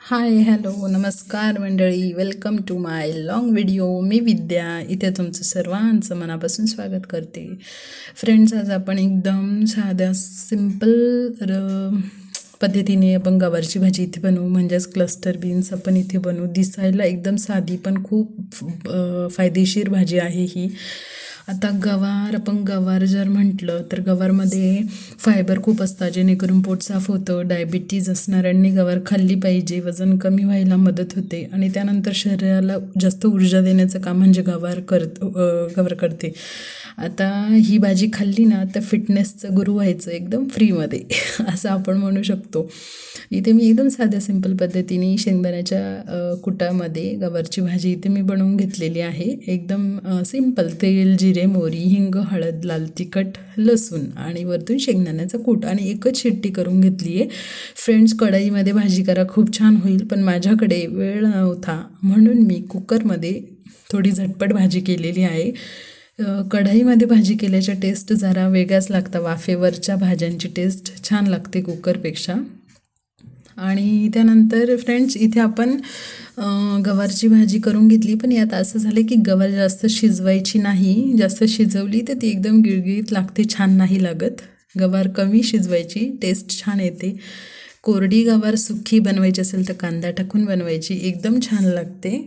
हाय, hello, नमस्कार मंडळी. Welcome to my long video. मी विद्या इथे तुमचं सर्वांचं मनापासून स्वागत करते. फ्रेंड्स, आज आपण एकदम साध्या सिंपल पद्धतीने आपण गवारची भाजी इथे बनवू, म्हणजेच क्लस्टर बीन्स आपण इथे बनवू. दिसायला एकदम साधी पण खूप फायदेशीर भाजी आहे ही. आता आपण गवार जर म्हटलं तर गवारमध्ये फायबर खूप असतात, जेणेकरून पोट साफ होतं. डायबिटीज असणाऱ्यांनी गवार खाल्ली पाहिजे, वजन कमी व्हायला मदत होते. आणि त्यानंतर शरीराला जास्त ऊर्जा देण्याचं काम म्हणजे गवार करते. आता ही भाजी खाल्ली ना तर फिटनेसचं गुरु व्हायचं एकदम फ्रीमध्ये असं आपण म्हणू शकतो. इथे मी एकदम साध्या सिंपल पद्धतीने शेंगदाण्याच्या कुटामध्ये गवारची भाजी इथे मी बनवून घेतलेली आहे. एकदम सिंपल. तेल, जिरे, मोहरी, हिंग, हळद, लाल तिखट, लसूण आणि वरतून शेंगदाण्याचा कूट आणि एकच शिट्टी करून घेतली आहे. फ्रेंड्स, कढईमध्ये भाजी करा, खूप छान होईल. पण माझ्याकडे वेळ नव्हता म्हणून मी कुकरमध्ये थोडी झटपट भाजी केलेली आहे. कढईमध्ये भाजी केल्याच्या टेस्ट जरा वेगळ्याच लागतात. वाफेवरच्या भाज्यांची टेस्ट छान लागते कुकरपेक्षा. आणि त्यानंतर फ्रेंड्स, इथे आपण गवारची भाजी करून घेतली. पण यात असं झालं की गवार जास्त शिजवायची नाही. जास्त शिजवली तर ती एकदम गिळगिळीत लागते, छान नाही लागत. गवार कमी शिजवायची, टेस्ट छान येते. कोरडी गवार सुकी बनवायची असेल तर कांदा टाकून बनवायची, एकदम छान लागते.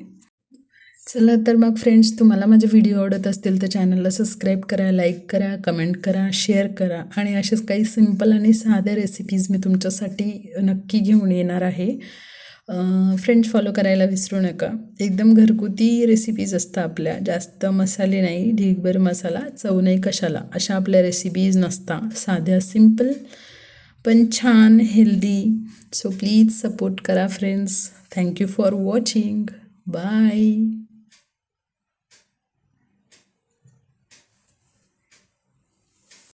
चला तर मग फ्रेंड्स, तुम्हाला माझे व्हिडिओ आवडत असतील तर चॅनलला सबस्क्राईब करा, लाईक करा, कमेंट करा, शेअर करा. आणि असेच काही सिंपल आणि साध्या रेसिपीज मी तुमच्यासाठी नक्की घेऊन येणार आहे. फ्रेंड्स, फॉलो करायला विसरू नका. एकदम घरगुती रेसिपीज असतात आपल्या, जास्त मसाले नाही, ढीगभर मसाला, चव नाही कशाला, अशा आपल्या रेसिपीज नसतात. साध्या सिंपल पण छान हेल्दी. सो प्लीज सपोर्ट करा friends. Thank you for watching. Bye.